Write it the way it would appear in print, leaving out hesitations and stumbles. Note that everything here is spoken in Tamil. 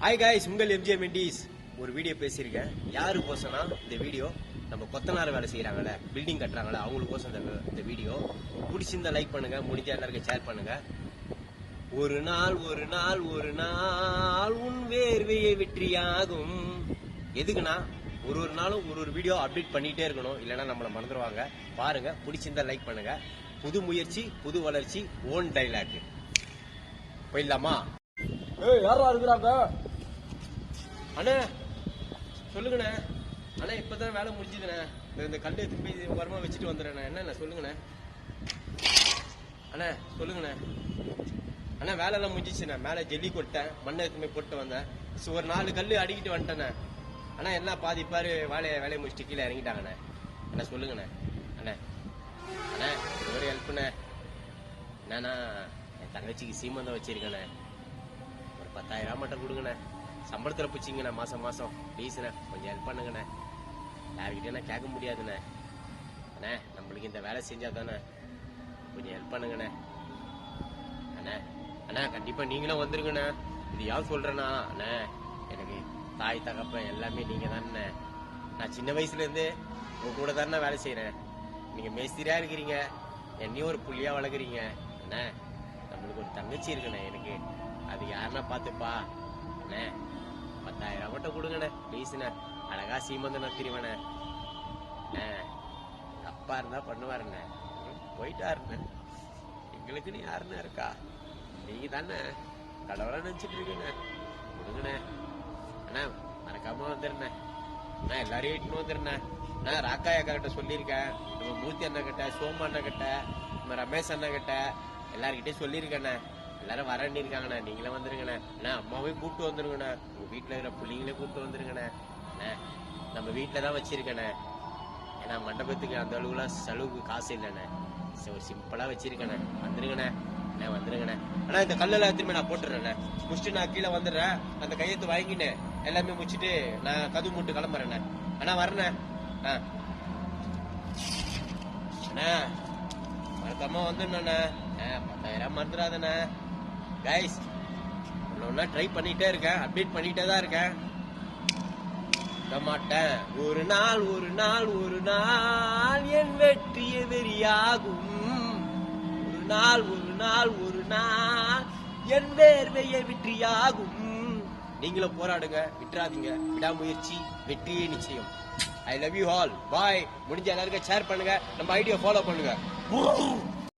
ஹாய் காய்ஸ், உங்கள் எம்ஜே மெண்டிஸ். ஒரு வீடியோ பேசியிருக்கேன். யாருக்கோசம்னா இந்த வீடியோ நம்ம கொத்தனார் வேலை செய்யறாங்கல்ல, பில்டிங் கட்டுறாங்கல்ல, அவங்களுக்கோசம் இந்த வீடியோ பிடிச்சிருந்தா லைக் பண்ணுங்க, முடிஞ்சா எல்லாருக்கும் ஷேர் பண்ணுங்க. ஒரு நாள் ஒரு நாள் ஒரு நாள் உன் வேர்வையை வெற்றியாகும். எதுக்குன்னா ஒரு நாளும் ஒரு வீடியோ அப்டேட் பண்ணிட்டே இருக்கணும், இல்லைன்னா நம்மளை மறந்துடுவாங்க. பாருங்க, பிடிச்சிருந்தா லைக் பண்ணுங்க. புது முயற்சி, புது வளர்ச்சி, ஓன் டைலாக். போயிடலாமா? யாரா இருக்கிறாங்க? அண்ணா சொல்லுங்கண்ணே. அண்ணா இப்பதான் வேலை முடிஞ்சுதுண்ணே. இந்த கல் எடுத்து போய் உரமா வச்சுட்டு வந்துடுறேண்ணே. என்னண்ணே சொல்லுங்கண்ணே. அண்ணா சொல்லுங்கண்ணே. அண்ணா வேலை எல்லாம் முடிஞ்சிச்சுண்ணே. மேலே ஜெல்லி கொட்டேன், மண்ணை எடுத்து போய் போட்டு வந்தேன். ஒரு 4 கல் அடிக்கிட்டு வந்துட்டேண்ணே. அண்ணா எல்லாம் பாதி பாரு வேலையை முடிச்சுட்டு கீழே இறங்கிட்டாங்கண்ணே. அண்ணா சொல்லுங்கண்ணே. அண்ணா அண்ணா ஒரு ஹெல்ப்புண்ணே. என்னண்ணா, என் தங்கச்சிக்கு சீமந்தம் வச்சிருக்கேண்ணே. ஒரு 10,000 மட்டும் கொடுங்கண்ணே. சம்பளத்தில் பிடிச்சிங்கண்ணே, மாசம் ப்ளீஸ்ண்ணே, கொஞ்சம் ஹெல்ப் பண்ணுங்கண்ணே. யாருக்கிட்டே கேட்க முடியாதுண்ணே. அண்ணே நம்மளுக்கு இந்த வேலை செஞ்சா தானே, கொஞ்சம் ஹெல்ப் பண்ணுங்கண்ணே. அண்ணே அண்ணா கண்டிப்பா நீங்களும் வந்துருங்கண்ணே. இது யார் சொல்றேன்னா, அண்ணே எனக்கு தாய் தகப்பன் எல்லாமே நீங்க தானே. நான் சின்ன வயசுல இருந்து உங்க கூட தானே வேலை செய்யறேன். நீங்க மேஸ்திரியா இருக்கிறீங்க, என்னையும் ஒரு புள்ளியா வளர்க்குறீங்க. அண்ணே நம்மளுக்கு ஒரு தங்கச்சி இருக்குண்ணே எனக்கு, அது யாருன்னா பாத்துப்பா. அண்ணே 10,000 மட்டும் கொடுங்கண்ணே ப்ளீஸ்ண்ணே. அழகா சீமந்தம் நத்திருவேண்ணே. அப்பா இருந்தா பண்ணுவாருண்ணே. போயிட்டாருண்ணே. எங்களுக்குன்னு யாருண்ணே இருக்கா? நீங்க தானே கடவுளா நினைச்சிட்டு இருக்கீங்க. கொடுங்கண்ணே. அண்ணா மறக்காம வந்துருண்ணே. நான் எல்லாரையும் இட்டுன்னு வந்துருண்ணேன். நான் ராக்காய் அக்கா கிட்ட சொல்லியிருக்கேன், நம்ம மூர்த்தி அண்ணா கிட்ட, சோமா அண்ணா கிட்ட, நம்ம ரமேஷ் அண்ணா கிட்ட எல்லாருக்கிட்டையும் சொல்லியிருக்கேண்ணே. எல்லாரும் வரேன்னு இருக்காங்கண்ணே. நீங்களே வந்துருங்கண்ணே. அண்ணா அம்மாவையும் கூப்பிட்டு வந்துருங்கண்ணே. உங்க வீட்டுல இருக்கிற பிள்ளைங்களே கூப்பிட்டு வந்துருங்கண்ணே. நம்ம வீட்டுல தான் வச்சிருக்கேண்ணே. ஏன்னா மண்டபத்துக்கு அந்த அளவுக்குலாம் செலவுக்கு காசு இல்லைண்ணே. ஒரு சிம்பிளா வச்சிருக்கேண்ணே. வந்துருங்கண்ணே. வந்துருங்கண்ணே. ஆனா இந்த கல்லெல்லாம் திரும்பி நான் போட்டுறேண்ணே. முடிச்சுட்டு நான் கீழே வந்துடுறேன். அந்த கையெழுத்து வாங்கினு எல்லாமே முடிச்சுட்டு நான் கதவு மூட்டு கிளம்புறேண்ணே. அண்ணா வரண்ணே. அண்ணா மறக்காம வந்துடணுண்ணே. 10,000 மறந்துடாதண்ணே. கைஸ் ஒன்னா ட்ரை பண்ணிட்டே இருக்கேன், அப்டேட் பண்ணிட்டே தான் இருக்கேன். மாட்டேன். ஒரு நாள் ஒரு நாள் ஒரு நாள் என் வெற்றிய வெறியாகும். ஒரு நாள் ஒரு நாள் ஒரு நாள் என் வேர்வையை வெற்றியாகும். நீங்களும் போராடுங்க, விட்டுறாதீங்க. விடாமுயற்சி வெற்றியே நிச்சயம். I love you all. Bye. முடிஞ்ச எல்லாருக்கும் ஷேர் பண்ணுங்க, நம்ம ஐடியா ஃபாலோ பண்ணுங்க.